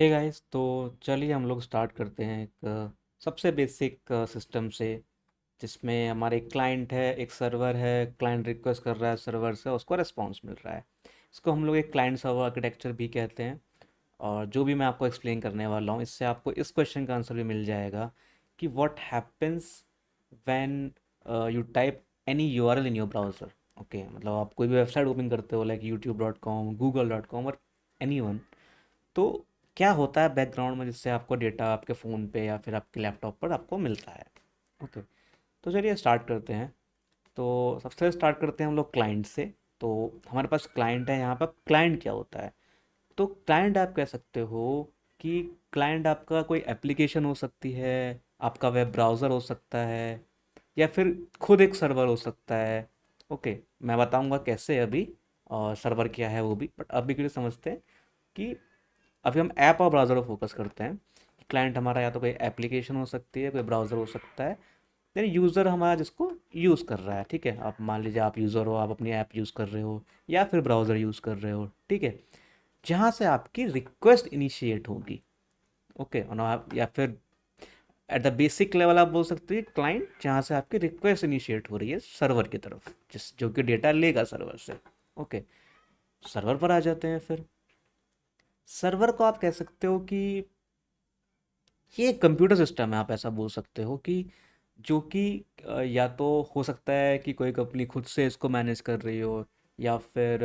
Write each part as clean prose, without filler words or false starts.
Hey guys, तो चलिए हम लोग स्टार्ट करते हैं एक सबसे बेसिक सिस्टम से, जिसमें हमारे एक क्लाइंट है, एक सर्वर है। क्लाइंट रिक्वेस्ट कर रहा है सर्वर से, उसको रिस्पांस मिल रहा है। इसको हम लोग एक क्लाइंट सर्वर आर्किटेक्चर भी कहते हैं। और जो भी मैं आपको एक्सप्लेन करने वाला हूँ, इससे आपको इस क्वेश्चन का आंसर भी मिल जाएगा कि what happens when you type any URL in your browser. Okay, मतलब आप कोई भी वेबसाइट ओपन करते हो, लाइक youtube.com, google.com और एनी वन, तो क्या होता है बैकग्राउंड में जिससे आपको डेटा आपके फ़ोन पे या फिर आपके लैपटॉप पर आपको मिलता है। ओके, तो चलिए स्टार्ट करते हैं। तो सबसे स्टार्ट करते हैं हम लोग क्लाइंट से। तो हमारे पास क्लाइंट है। यहाँ पर क्लाइंट क्या होता है? तो क्लाइंट आप कह सकते हो कि क्लाइंट आपका कोई एप्लीकेशन हो सकती है, आपका वेब ब्राउज़र हो सकता है, या फिर खुद एक सर्वर हो सकता है। ओके, मैं बताऊंगा कैसे अभी, और सर्वर क्या है वो भी, बट अभी के लिए समझते हैं कि अभी हम ऐप और ब्राउज़र पर फोकस करते हैं। क्लाइंट हमारा या तो कोई एप्लीकेशन हो सकती है, कोई ब्राउज़र हो सकता है, देन यूज़र हमारा जिसको यूज़ कर रहा है। ठीक है, आप मान लीजिए आप यूज़र हो, आप अपनी ऐप यूज़ कर रहे हो या फिर ब्राउज़र यूज़ कर रहे हो। ठीक है, जहाँ से आपकी रिक्वेस्ट इनिशिएट होगी। ओके, और आप या फिर एट द बेसिक लेवल आप बोल सकते हैं क्लाइंट, जहाँ से आपकी रिक्वेस्ट इनिशिएट हो रही है सर्वर की तरफ, जिस जो कि डेटा लेगा सर्वर से। ओके, सर्वर पर आ जाते हैं फिर। सर्वर को आप कह सकते हो कि ये एक कंप्यूटर सिस्टम है, आप ऐसा बोल सकते हो कि जो कि या तो हो सकता है कि कोई कंपनी खुद से इसको मैनेज कर रही हो, या फिर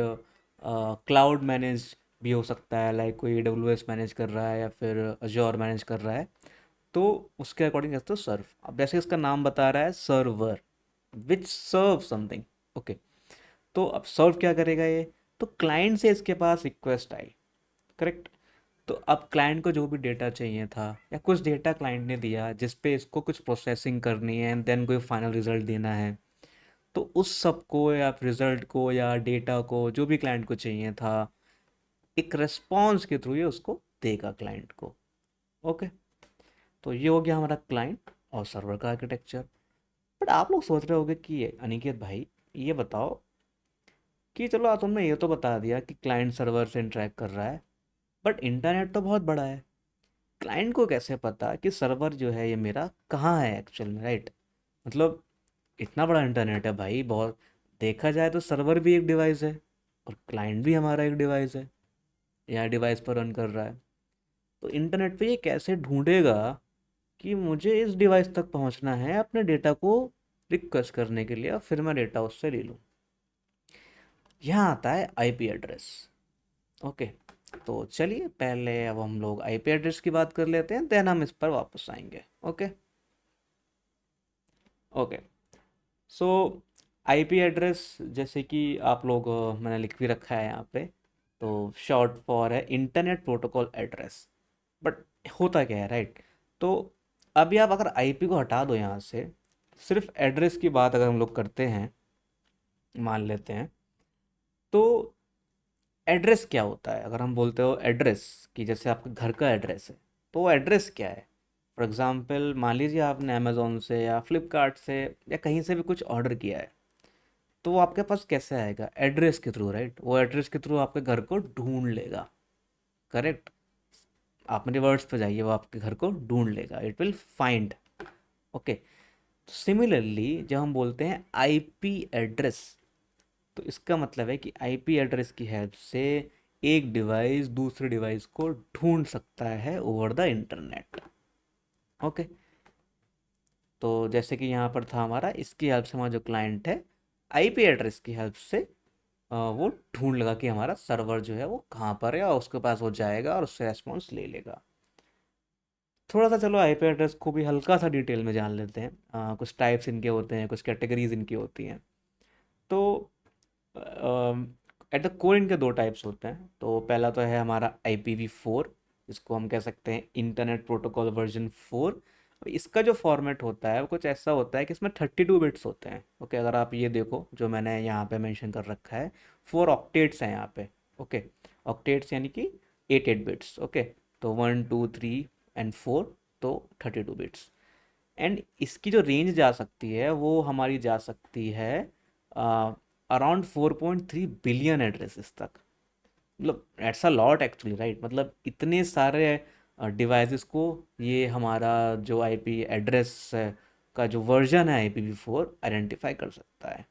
क्लाउड मैनेज भी हो सकता है, लाइक कोई AWS मैनेज कर रहा है या फिर अज्योर मैनेज कर रहा है। तो उसके अकॉर्डिंग कहते हो सर्व। अब जैसे इसका नाम बता रहा है सर्वर, विच सर्व समथिंग। ओके, तो अब सर्व क्या करेगा ये? तो क्लाइंट से इसके पास रिक्वेस्ट आई, करेक्ट। तो अब क्लाइंट को जो भी डेटा चाहिए था, या कुछ डेटा क्लाइंट ने दिया जिस पे इसको कुछ प्रोसेसिंग करनी है एंड देन कोई फाइनल रिजल्ट देना है, तो उस सब को या रिजल्ट को या डेटा को जो भी क्लाइंट को चाहिए था, एक रेस्पॉन्स के थ्रू ये उसको देगा क्लाइंट को। ओके, तो ये हो गया हमारा क्लाइंट और सर्वर का आर्किटेक्चर। बट आप लोग सोच रहे होगे कि अनिकेत भाई, ये बताओ कि चलो तुमने ये तो बता दिया कि क्लाइंट सर्वर से इंटरेक्ट कर रहा है, बट इंटरनेट तो बहुत बड़ा है। क्लाइंट को कैसे पता कि सर्वर जो है ये मेरा कहाँ है एक्चुअल में, राइट? मतलब इतना बड़ा इंटरनेट है भाई, बहुत। देखा जाए तो सर्वर भी एक डिवाइस है और क्लाइंट भी हमारा एक डिवाइस है, या डिवाइस पर रन कर रहा है। तो इंटरनेट पे ये कैसे ढूंढेगा कि मुझे इस डिवाइस तक पहुंचना है अपने डेटा को रिक्वेस्ट करने के लिए, और फिर मैं डेटा उससे ले लूँ? यहाँ आता है आईपी एड्रेस। ओके, तो चलिए पहले अब हम लोग आईपी एड्रेस की बात कर लेते हैं, देन हम इस पर वापस आएंगे। ओके। ओके, सो आईपी एड्रेस, जैसे कि आप लोग मैंने लिख भी रखा है यहाँ पे, तो शॉर्ट फॉर है इंटरनेट प्रोटोकॉल एड्रेस। बट होता क्या है, राइट? तो अभी आप अगर आईपी को हटा दो यहाँ से, सिर्फ एड्रेस की बात अगर हम लोग करते हैं, मान लेते हैं, तो एड्रेस क्या होता है? अगर हम बोलते हो एड्रेस, कि जैसे आपके घर का एड्रेस है, तो वो एड्रेस क्या है? फॉर एग्ज़ाम्पल मान लीजिए आपने अमेज़ोन से या फ्लिपकार्ट से या कहीं से भी कुछ ऑर्डर किया है, तो वो आपके पास कैसे आएगा? एड्रेस के थ्रू, राइट? वो एड्रेस के थ्रू आपके घर को ढूंढ लेगा, करेक्ट। आप मेरे वर्ड्स पे जाइए, वो आपके घर को ढूंढ लेगा, इट विल फाइंड। ओके, तो सिमिलरली जब हम बोलते हैं आईपी एड्रेस, तो इसका मतलब है कि आईपी एड्रेस की हेल्प से एक डिवाइस दूसरे डिवाइस को ढूंढ सकता है ओवर द इंटरनेट। ओके, तो जैसे कि यहाँ पर था हमारा, इसकी हेल्प से हमारा जो क्लाइंट है, आईपी एड्रेस की हेल्प से वो ढूंढ लेगा कि हमारा सर्वर जो है वो कहाँ पर है, और उसके पास वो जाएगा और उससे रेस्पॉन्स ले लेगा। थोड़ा सा चलो आईपी एड्रेस को भी हल्का सा डिटेल में जान लेते हैं। कुछ टाइप्स इनके होते हैं, कुछ कैटेगरीज इनकी होती हैं। तो एट द कोर इनके दो टाइप्स होते हैं। तो पहला तो है हमारा IPv4, जिसको हम कह सकते हैं इंटरनेट प्रोटोकॉल वर्जन 4। इसका जो फॉर्मेट होता है वो कुछ ऐसा होता है कि इसमें 32 बिट्स होते हैं। ओके, अगर आप ये देखो जो मैंने यहाँ पे मेंशन कर रखा है, 4 ऑक्टेट्स हैं यहाँ पे। ओके, ऑक्टेट्स यानी कि 8 8 बिट्स। ओके, तो 1 2 3 एंड 4, तो 32 बिट्स। एंड इसकी जो रेंज जा सकती है वो हमारी जा सकती है अराउंड 4.3 बिलियन एड्रेसेस तक। मतलब एट्स अ लॉट एक्चुअली, राइट? मतलब इतने सारे डिवाइसेस को ये हमारा जो आईपी एड्रेस का जो वर्जन है IPv4 आइडेंटिफाई कर सकता है।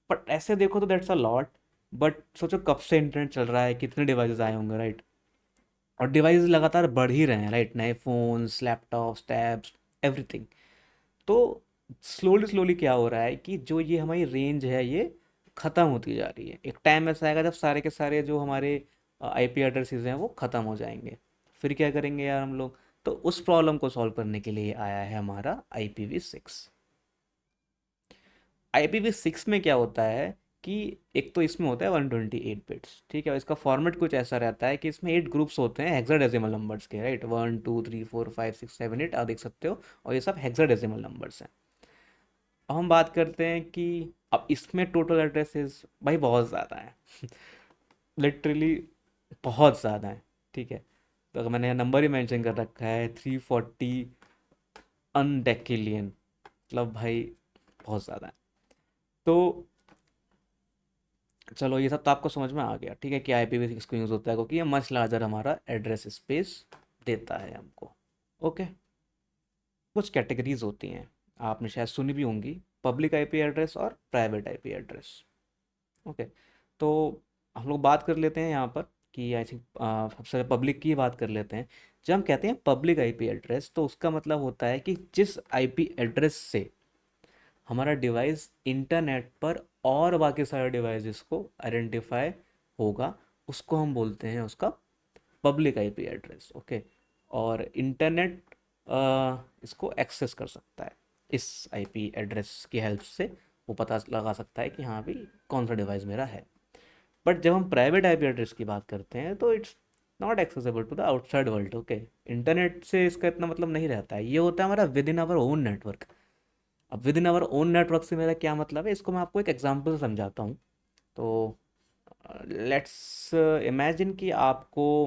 बट ऐसे देखो तो दैट्स अ लॉट। बट सोचो कब से इंटरनेट चल रहा है, कितने डिवाइसेस आए होंगे, राइट? और डिवाइस लगातार बढ़ ही रहे हैं, राइट? नए फोन्स, लैपटॉप्स, टैब्स, एवरीथिंग। तो स्लोली स्लोली क्या हो रहा है कि जो ये हमारी रेंज है ये ख़त्म होती जा रही है। एक टाइम ऐसा आएगा जब सारे के सारे जो हमारे IP एड्रेसेस हैं वो ख़त्म हो जाएंगे। फिर क्या करेंगे यार हम लोग? तो उस प्रॉब्लम को सॉल्व करने के लिए आया है हमारा IPv6। IPv6 में क्या होता है कि एक तो इसमें होता है 128 बिट्स, ठीक है? और इसका फॉर्मेट कुछ ऐसा रहता है कि इसमें 8 ग्रुप्स होते हैं हेक्साडेसिमल नंबर्स के, राइट? 1 2 3 4 5 6 7 8 आप देख सकते हो, और ये सब हेक्साडेसिमल नंबर्स हैं। अब हम बात करते हैं कि अब इसमें टोटल एड्रेसेस भाई बहुत ज़्यादा हैं। लिटरली बहुत ज़्यादा हैं, ठीक है? तो अगर मैंने नंबर ही मेंशन कर रखा है 340 अनडेकिलियन, मतलब भाई बहुत ज़्यादा है। तो चलो ये सब तो आपको समझ में आ गया, ठीक है, कि IPv6 को यूज़ होता है क्योंकि ये मच लार्जर हमारा एड्रेस स्पेस देता है हमको। ओके। कुछ कैटेगरीज होती हैं, आपने शायद सुनी भी होंगी, पब्लिक IP एड्रेस और प्राइवेट IP एड्रेस। ओके। तो हम लोग बात कर लेते हैं यहाँ पर कि आई थिंक सबसे पब्लिक की बात कर लेते हैं। जब हम कहते हैं पब्लिक IP एड्रेस तो उसका मतलब होता है कि जिस IP एड्रेस से हमारा डिवाइस इंटरनेट पर और बाकी सारे डिवाइसेस को आइडेंटिफाई होगा, उसको हम बोलते हैं उसका पब्लिक IP एड्रेस। ओके। और इंटरनेट इसको एक्सेस कर सकता है, इस IP एड्रेस की हेल्प से वो पता लगा सकता है कि हाँ भी कौन सा डिवाइस मेरा है। बट जब हम प्राइवेट IP एड्रेस की बात करते हैं तो it's not accessible to the outside world. Okay. Internet से इसका इतना मतलब नहीं रहता है, ये होता है हमारा within our own network. अब within our own network से मेरा क्या मतलब है, इसको मैं आपको एक एग्जांपल से समझाता हूँ। तो लेट्स इमेजिन कि आपको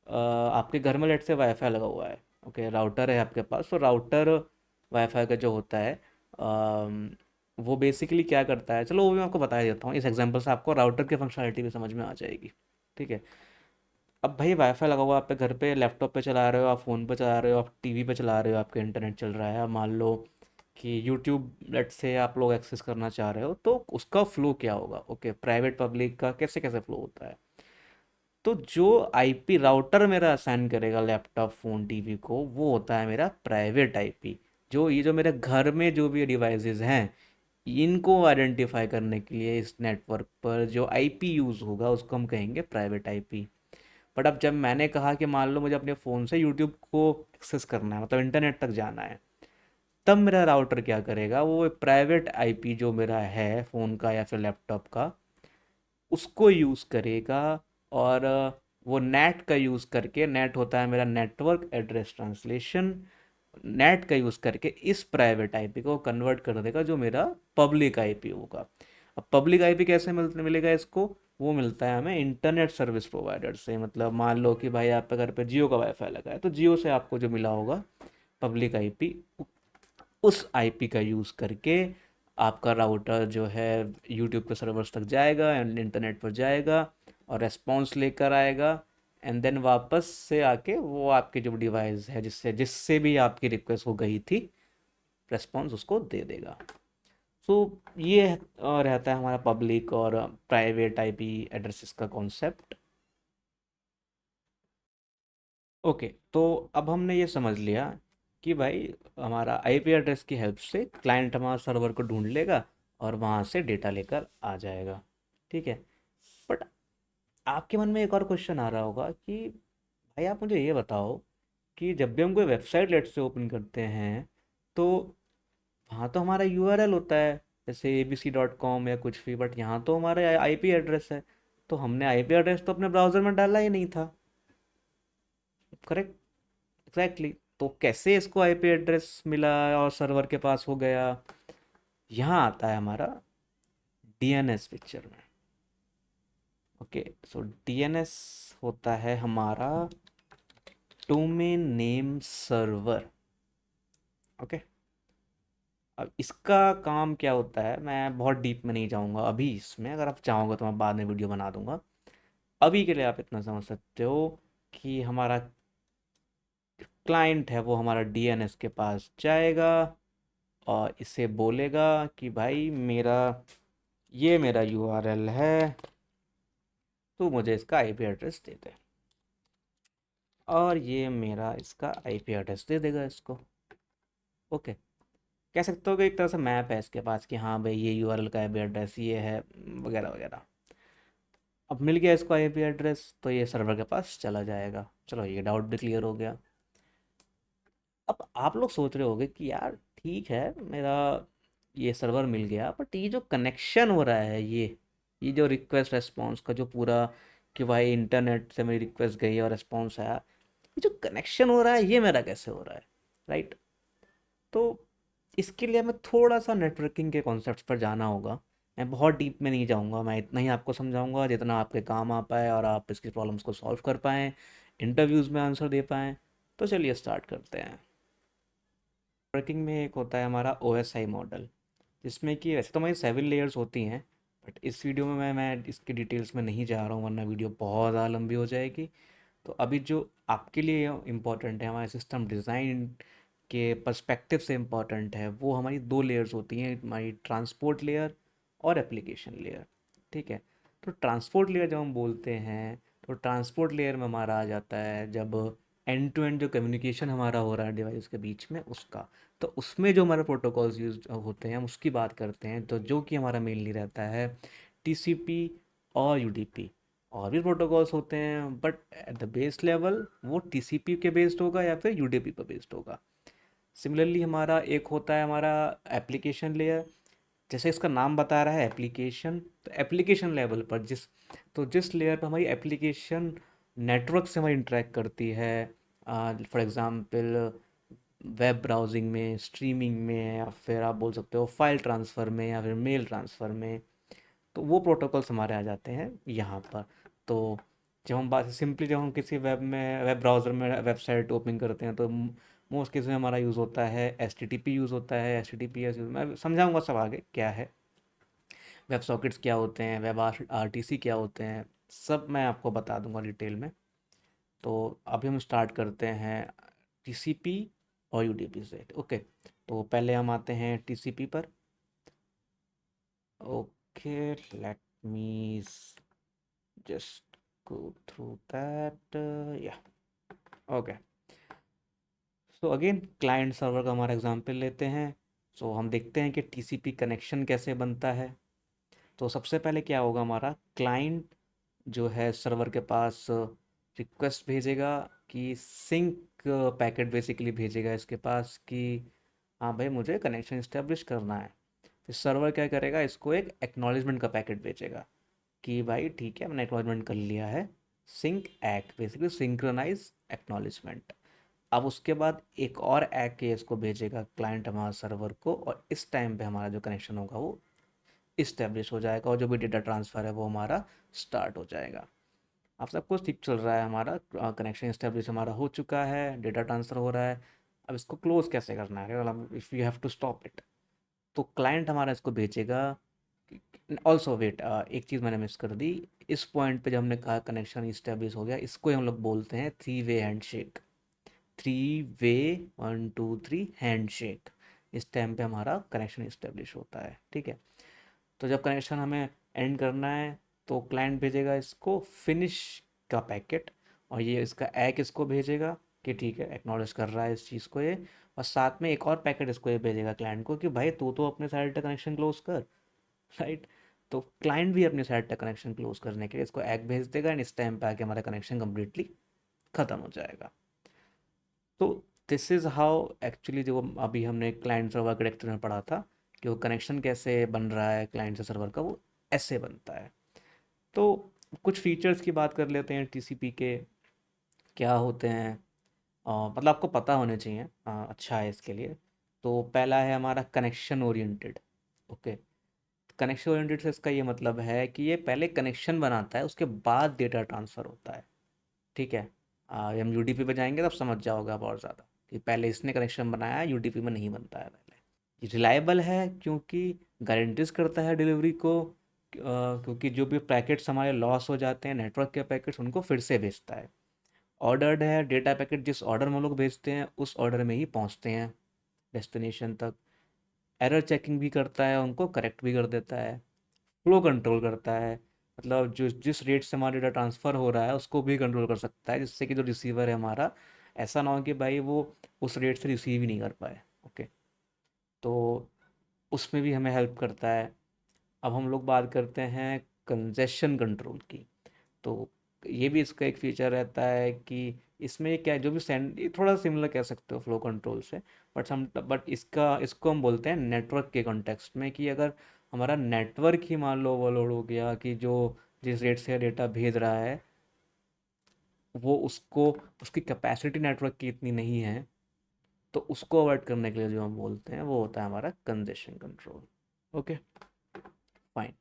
आपके घर में लेट्स से वाईफाई लगा हुआ है। ओके, राउटर है आपके पास। तो राउटर वाईफाई का जो होता है वो बेसिकली क्या करता है, चलो वो भी मैं आपको बता ही देता हूँ, इस एग्जांपल से आपको राउटर की फंक्शनलिटी भी समझ में आ जाएगी। ठीक है। अब भाई वाईफाई लगा हुआ है आपके घर पे, लैपटॉप पे चला रहे हो, आप फ़ोन पे चला रहे हो, आप टीवी पे चला रहे हो, आपके इंटरनेट चल रहा है। अब मान लो कि यूट्यूब लेट से आप लोग एक्सेस करना चाह रहे हो, तो उसका फ्लो क्या होगा? ओके, प्राइवेट पब्लिक का कैसे कैसे फ्लो होता है? तो जो IP राउटर मेरा असाइन करेगा लैपटॉप, फ़ोन, टीवी को, वो होता है मेरा प्राइवेट IP। जो ये जो मेरे घर में जो भी डिवाइसेस हैं, इनको आइडेंटिफाई करने के लिए इस नेटवर्क पर जो IP यूज़ होगा उसको हम कहेंगे प्राइवेट IP। बट अब जब मैंने कहा कि मान लो मुझे अपने फ़ोन से यूट्यूब को एक्सेस करना है, मतलब इंटरनेट तक जाना है, तब मेरा राउटर क्या करेगा, वो प्राइवेट IP जो मेरा है फ़ोन का या फिर लैपटॉप का, उसको यूज़ करेगा। और वो नेट का यूज़ करके, नेट होता है मेरा नेटवर्क एड्रेस ट्रांसलेशन, नेट का यूज़ करके इस प्राइवेट IP को कन्वर्ट कर देगा जो मेरा पब्लिक IP होगा। अब पब्लिक IP कैसे मिलेगा इसको? वो मिलता है हमें इंटरनेट सर्विस प्रोवाइडर से। मतलब मान लो कि भाई आपके घर पे जियो का वाईफाई लगा है, तो जियो से आपको जो मिला होगा पब्लिक IP, उस IP का यूज़ करके आपका राउटर जो है यूट्यूब के सर्वर्स तक जाएगा एंड इंटरनेट पर जाएगा और रेस्पॉन्स लेकर आएगा। एंड देन वापस से आके वो आपके जो डिवाइस है जिससे जिससे भी आपकी रिक्वेस्ट हो गई थी, रेस्पॉन्स उसको दे देगा। सो ये रहता है हमारा पब्लिक और प्राइवेट IP एड्रेसेस का कॉन्सेप्ट। ओके। तो अब हमने ये समझ लिया कि भाई हमारा IP एड्रेस की हेल्प से क्लाइंट हमारा सर्वर को ढूंढ लेगा और वहाँ से डेटा लेकर आ जाएगा। ठीक है। बट आपके मन में एक और क्वेश्चन आ रहा होगा कि भाई आप मुझे ये बताओ कि जब भी हम कोई वेबसाइट लेट से ओपन करते हैं, तो वहाँ तो हमारा URL होता है, जैसे abc.com या कुछ भी, बट यहाँ तो हमारा IP एड्रेस है। तो हमने IP एड्रेस तो अपने ब्राउज़र में डाला ही नहीं था। करेक्ट। एग्जैक्टली। तो कैसे इसको IP एड्रेस मिला और सर्वर के पास हो गया? यहाँ आता है हमारा DNS पिक्चर में। ओके। सो DNS होता है हमारा डोमेन नेम सर्वर। ओके। अब इसका काम क्या होता है, मैं बहुत डीप में नहीं जाऊंगा अभी इसमें, अगर आप चाहोगे तो मैं बाद में वीडियो बना दूंगा। अभी के लिए आप इतना समझ सकते हो कि हमारा क्लाइंट है वो हमारा डीएनएस के पास जाएगा और इसे बोलेगा कि भाई मेरा यूआरएल है, तो मुझे इसका आईपी एड्रेस दे दे। और ये मेरा इसका आईपी एड्रेस दे देगा इसको। ओके, कह सकते हो कि एक तरह से मैप है इसके पास कि हाँ भाई ये यूआरएल का आईपी एड्रेस ये है, वगैरह वगैरह। अब मिल गया इसको आईपी एड्रेस, तो ये सर्वर के पास चला जाएगा। चलो, ये डाउट भी क्लियर हो गया। अब आप लोग सोच रहे होगे कि यार ठीक है, मेरा ये सर्वर मिल गया, बट ये जो कनेक्शन हो रहा है, ये जो रिक्वेस्ट रेस्पॉन्स का जो पूरा, कि भाई इंटरनेट से मेरी रिक्वेस्ट गई और रेस्पॉन्स आया, ये जो कनेक्शन हो रहा है ये मेरा कैसे हो रहा है, राइट? तो इसके लिए हमें थोड़ा सा नेटवर्किंग के कॉन्सेप्ट्स पर जाना होगा। मैं बहुत डीप में नहीं जाऊंगा, मैं इतना ही आपको समझाऊंगा जितना आपके काम आ पाए और आप इसकी प्रॉब्लम्स को सॉल्व कर पाएँ, इंटरव्यूज़ में आंसर दे पाएँ। तो चलिए स्टार्ट करते हैं। नेटवर्किंग में एक होता है हमारा OSI मॉडल, जिसमें कि वैसे तो हमारी 7 लेयर्स होती हैं, बट इस वीडियो में मैं इसकी डिटेल्स में नहीं जा रहा हूँ, वरना वीडियो बहुत ज़्यादा लंबी हो जाएगी। तो अभी जो आपके लिए इम्पोर्टेंट है, हमारे सिस्टम डिज़ाइन के पर्सपेक्टिव से इम्पॉर्टेंट है, वो हमारी 2 लेयर्स होती हैं, हमारी ट्रांसपोर्ट लेयर और एप्लीकेशन लेयर। ठीक है? तो ट्रांसपोर्ट लेयर जब हम बोलते हैं, तो ट्रांसपोर्ट लेयर में हमारा आ जाता है जब एंड टू एंड जो कम्युनिकेशन हमारा हो रहा है डिवाइस के बीच में, उसका। तो उसमें जो हमारे प्रोटोकॉल्स यूज होते हैं हम उसकी बात करते हैं, तो जो कि हमारा मेनली रहता है TCP और UDP। और भी प्रोटोकॉल्स होते हैं, but at the base level वो TCP के बेस्ड होगा या फिर UDP पर बेस्ड होगा। सिमिलरली हमारा एक होता है हमारा एप्लीकेशन लेयर। जैसे इसका नाम बता रहा है एप्लीकेशन, तो एप्लीकेशन लेवल पर जिस लेयर पर हमारी एप्लीकेशन नेटवर्क से हमारी इंटरेक्ट करती है, फॉर एग्ज़ाम्पल वेब ब्राउजिंग में, स्ट्रीमिंग में, या फिर आप बोल सकते हो फाइल ट्रांसफ़र में या फिर मेल ट्रांसफ़र में, तो वो प्रोटोकॉल्स हमारे आ जाते हैं यहाँ पर। तो जब हम बात सिंपली जब हम किसी वेब ब्राउज़र में वेबसाइट ओपन करते हैं, तो मोस्ट केस में हमारा यूज़ होता है HTTP यूज़ होता है, HTTPS यूज़, मैं समझाऊंगा सब आगे क्या है, वेब सॉकेट्स क्या होते हैं, वेब RTC क्या होते हैं, सब मैं आपको बता दूंगा डिटेल में। तो अभी हम स्टार्ट करते हैं TCP और UDP से। ओके, तो पहले हम आते हैं TCP पर। Okay, let me just go through that, yeah okay. So again client server का हमारा एग्जांपल लेते हैं। सो हम देखते हैं कि TCP कनेक्शन कैसे बनता है। तो सबसे पहले क्या होगा, हमारा क्लाइंट जो है सर्वर के पास रिक्वेस्ट भेजेगा कि सिंक पैकेट बेसिकली भेजेगा इसके पास कि हाँ भाई मुझे कनेक्शन इस्टेब्लिश करना है। फिर सर्वर क्या करेगा, इसको एक एक्नॉलेजमेंट का पैकेट भेजेगा कि भाई ठीक है, मैंने एक्नॉलेजमेंट कर लिया है। सिंक एक बेसिकली सिंक्रोनाइज एक्नॉलेजमेंट। अब उसके बाद एक और एक केस को भेजेगा क्लाइंट हमारा सर्वर को, और इस टाइम पे हमारा जो कनेक्शन होगा वो इस्टेब्लिश हो जाएगा, और जो भी डेटा ट्रांसफ़र है वो हमारा स्टार्ट हो जाएगा। अब सब कुछ ठीक चल रहा है, हमारा कनेक्शन इस्टेब्लिश हमारा हो चुका है, डेटा ट्रांसफ़र हो रहा है। अब इसको क्लोज़ कैसे करना है, मतलब if you have to stop it, तो क्लाइंट हमारा इसको भेजेगा। ऑल्सो वेट, एक चीज़ मैंने मिस कर दी। इस पॉइंट पे जब हमने कहा कनेक्शन इस्टेब्लिश हो गया, इसको ही हम लोग बोलते हैं 3 वे हैंडशेक। 3 वे, 1 2 3 हैंडशेक। इस टाइम पे हमारा कनेक्शन इस्टेब्लिश होता है। ठीक है? तो जब कनेक्शन हमें एंड करना है, तो क्लाइंट भेजेगा इसको फिनिश का पैकेट, और ये इसका एक इसको भेजेगा कि ठीक है एक्नॉलेज कर रहा है इस चीज़ को ये। और साथ में एक और पैकेट इसको ये भेजेगा क्लाइंट को कि भाई तू तो अपने साइड का कनेक्शन क्लोज कर, राइट? तो क्लाइंट भी अपनी साइड का कनेक्शन क्लोज करने के लिए इसको एक भेज देगा, एंड इस टाइम पे आके हमारा कनेक्शन कम्प्लीटली ख़त्म हो जाएगा। तो दिस इज़ हाउ एक्चुअली, जो अभी हमने क्लाइंट सर्वर आर्किटेक्चर में पढ़ा था कि वो कनेक्शन कैसे बन रहा है क्लाइंट से सर्वर का, वो ऐसे बनता है। तो कुछ फीचर्स की बात कर लेते हैं TCP के, क्या होते हैं। मतलब आपको पता होने चाहिए, अच्छा है इसके लिए। तो पहला है हमारा connection oriented. Okay, connection oriented से इसका ये मतलब है कि ये पहले कनेक्शन बनाता है, उसके बाद डेटा ट्रांसफ़र होता है। ठीक है? हम UDP पे जाएंगे तब समझ जाओगे आप और ज़्यादा कि पहले इसने कनेक्शन बनाया है, UDP में नहीं बनता है पहले। ये रिलायबल है क्योंकि गारंटीज करता है डिलीवरी को, क्योंकि जो भी पैकेट्स हमारे लॉस हो जाते हैं नेटवर्क के पैकेट्स उनको फिर से भेजता है। ऑर्डर्ड है डेटा पैकेट, जिस ऑर्डर में हम लोग भेजते हैं उस ऑर्डर में ही पहुंचते हैं डेस्टिनेशन तक। एरर चेकिंग भी करता है, उनको करेक्ट भी कर देता है। फ्लो कंट्रोल करता है, मतलब जो जिस रेट से हमारा डेटा ट्रांसफ़र हो रहा है उसको भी कंट्रोल कर सकता है, जिससे कि जो रिसीवर है हमारा, ऐसा ना हो कि भाई वो उस रेट से रिसीव ही नहीं कर पाए। ओके, तो उसमें भी हमें हेल्प करता है। अब हम लोग बात करते हैं कंजेशन कंट्रोल की। तो ये भी इसका एक फीचर रहता है कि इसमें क्या है, जो भी सेंड, ये थोड़ा सिमिलर कह सकते हो फ्लो कंट्रोल से, बट इसका इसको हम बोलते हैं नेटवर्क के कॉन्टेक्स्ट में, कि अगर हमारा नेटवर्क ही मान लो ओवरलोड हो गया, कि जो जिस रेट से डेटा भेज रहा है वो उसको, उसकी कैपेसिटी नेटवर्क की इतनी नहीं है, तो उसको अवॉइड करने के लिए जो हम बोलते हैं वो होता है हमारा congestion control. Okay, fine.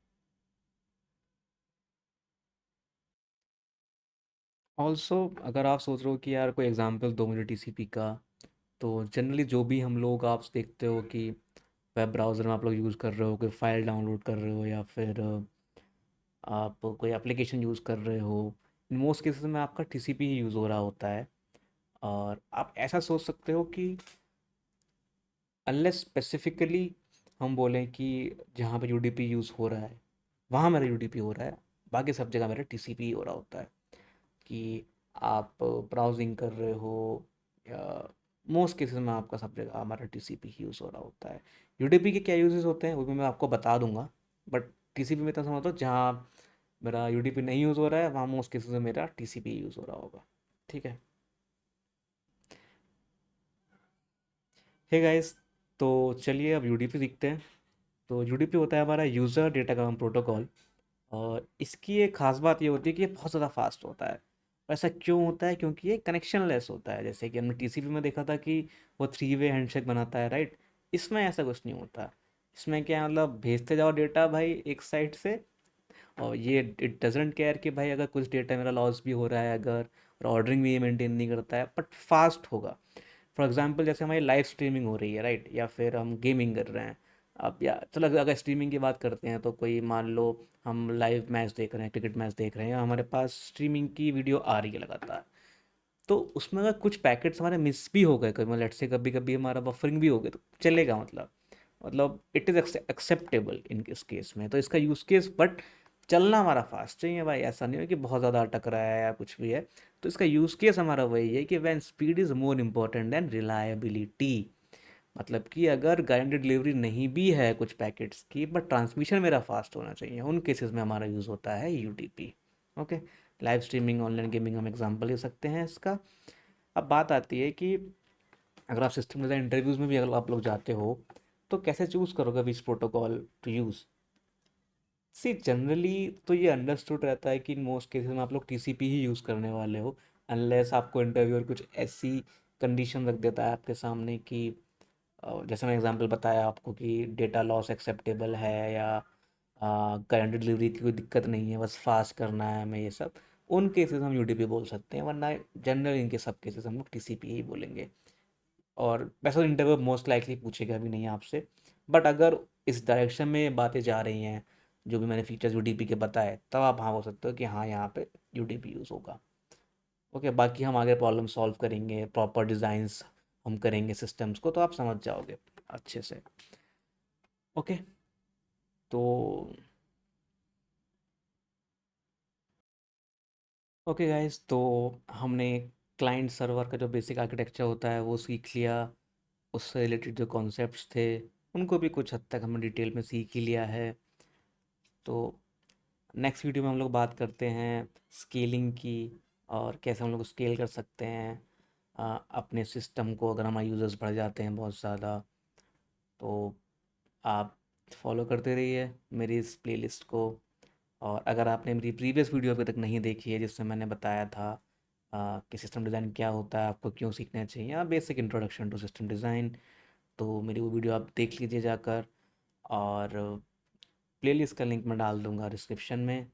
Also अगर आप सोच रहे हो कि यार कोई एग्जांपल दो मुझे टीसीपी का, तो जनरली जो भी हम लोग, आप देखते हो कि वेब ब्राउज़र में आप लोग यूज़ कर रहे हो, कोई फाइल डाउनलोड कर रहे हो, या फिर आप कोई एप्लीकेशन यूज़ कर रहे हो, इन मोस्ट केसेस में आपका टीसीपी ही यूज़ हो रहा होता है। और आप ऐसा सोच सकते हो कि अनलेस स्पेसिफिकली हम बोलें कि जहाँ पे यूडीपी यूज़ हो रहा है वहाँ मेरा यूडीपी हो रहा है, बाकी सब जगह मेरा टीसीपी ही हो रहा होता है। कि आप ब्राउजिंग कर रहे हो, या मोस्ट केसेस में आपका सब जगह हमारा टीसीपी ही यूज़ हो रहा होता है। यूडीपी के क्या यूजेस होते हैं वो भी मैं आपको बता दूंगा, बट टीसीपी में इतना समझ लो, जहाँ मेरा यूडीपी नहीं यूज़ हो रहा है वहाँ मोस्ट केसेस में मेरा टीसीपी यूज़ हो रहा होगा। ठीक है। हे गाइस, तो चलिए अब यूडीपी सीखते हैं। तो यूडीपी होता है हमारा यूज़र डेटा कॉम प्रोटोकॉल। और इसकी एक ख़ास बात ये होती है कि ये बहुत ज़्यादा फास्ट होता है। ऐसा क्यों होता है? क्योंकि ये कनेक्शन लेस होता है। जैसे कि हमने टीसीपी में देखा था कि वो थ्री वे हैंडशेक बनाता है, राइट? इसमें ऐसा कुछ नहीं होता। इसमें क्या है, मतलब भेजते जाओ डेटा भाई एक साइड से, और ये इट डजेंट केयर कि भाई अगर कुछ डेटा मेरा लॉस भी हो रहा है अगर, और ऑर्डरिंग भी ये मेंटेन नहीं करता है, बट फास्ट होगा। फॉर एग्जांपल जैसे हमारी लाइव स्ट्रीमिंग हो रही है, राइट, या फिर हम गेमिंग कर रहे हैं। अब या चलो अगर स्ट्रीमिंग की बात करते हैं, तो कोई मान लो हम लाइव मैच देख रहे हैं, क्रिकेट मैच देख रहे हैं, हमारे पास स्ट्रीमिंग की वीडियो आ रही है लगातार, तो उसमें अगर कुछ पैकेट्स हमारे मिस भी हो गए, कभी लेट से कभी कभी हमारा बफरिंग भी हो गया, तो चलेगा, मतलब इट इज़ एक्सेप्टेबल इन इस केस में। तो इसका यूज़ केस, बट चलना हमारा फास्ट चाहिए भाई, ऐसा नहीं हो कि बहुत ज़्यादा अटक रहा है या कुछ भी है। तो इसका यूज़ केस हमारा वही है कि when speed is more important than reliability. मतलब कि अगर गारंटेड डिलीवरी नहीं भी है कुछ पैकेट्स की, बट ट्रांसमिशन मेरा फास्ट होना चाहिए, उन केसेस में हमारा यूज़ होता है UTP. Okay, live streaming, online gaming हम एग्जांपल ले सकते हैं इसका। अब बात आती है कि अगर आप सिस्टम डिज़ाइन इंटरव्यूज़ में भी अगर आप लोग जाते हो, तो कैसे चूज़ करोगे which protocol to use? See generally तो ये अंडरस्टूड रहता है कि इन मोस्ट केसेस में आप लोग टीसीपी ही यूज़ करने वाले हो, अनलेस आपको इंटरव्यूअर कुछ ऐसी कंडीशन रख देता है आपके सामने कि जैसे मैं एग्जांपल बताया आपको कि डेटा लॉस एक्सेप्टेबल है, या करंट डिलीवरी की कोई दिक्कत नहीं है, बस फास्ट करना है हमें ये सब, उन केसेस हम यूडीपी बोल सकते हैं, वरना जनरल इनके सब केसेस हम लोग टीसीपी ही बोलेंगे। और वैसे तो इंटरव्यू मोस्ट लाइकली पूछेगा भी नहीं आपसे, बट अगर इस डायरेक्शन में बातें जा रही हैं, जो भी मैंने फीचर्स यूडीपी के बताए, तब आप हाँ बोल सकते हो कि हाँ यहाँ पे यूडीपी यूज़ होगा। ओके, बाकी हम आगे प्रॉब्लम सॉल्व करेंगे, प्रॉपर डिज़ाइंस हम करेंगे सिस्टम्स को, तो आप समझ जाओगे अच्छे से। ओके, तो ओके गाइस, तो हमने क्लाइंट सर्वर का जो बेसिक आर्किटेक्चर होता है वो सीख लिया। उससे रिलेटेड जो कॉन्सेप्ट्स थे उनको भी कुछ हद तक हमने डिटेल में सीख ही लिया है। तो नेक्स्ट वीडियो में हम लोग बात करते हैं स्केलिंग की, और कैसे हम लोग स्केल कर सकते हैं अपने सिस्टम को, अगर हमारे यूज़र्स बढ़ जाते हैं बहुत ज़्यादा। तो आप फॉलो करते रहिए मेरी इस प्लेलिस्ट को। और अगर आपने मेरी प्रीवियस वीडियो अभी तक नहीं देखी है, जिसमें मैंने बताया था कि सिस्टम डिज़ाइन क्या होता है, आपको क्यों सीखना चाहिए, या basic introduction to system design, तो मेरी वो वीडियो आप देख लीजिए जाकर। और प्लेलिस्ट का लिंक मैं डाल दूंगा डिस्क्रिप्शन में।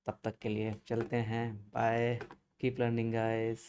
तब तक के लिए चलते हैं, बाय, कीप लर्निंग गाइस।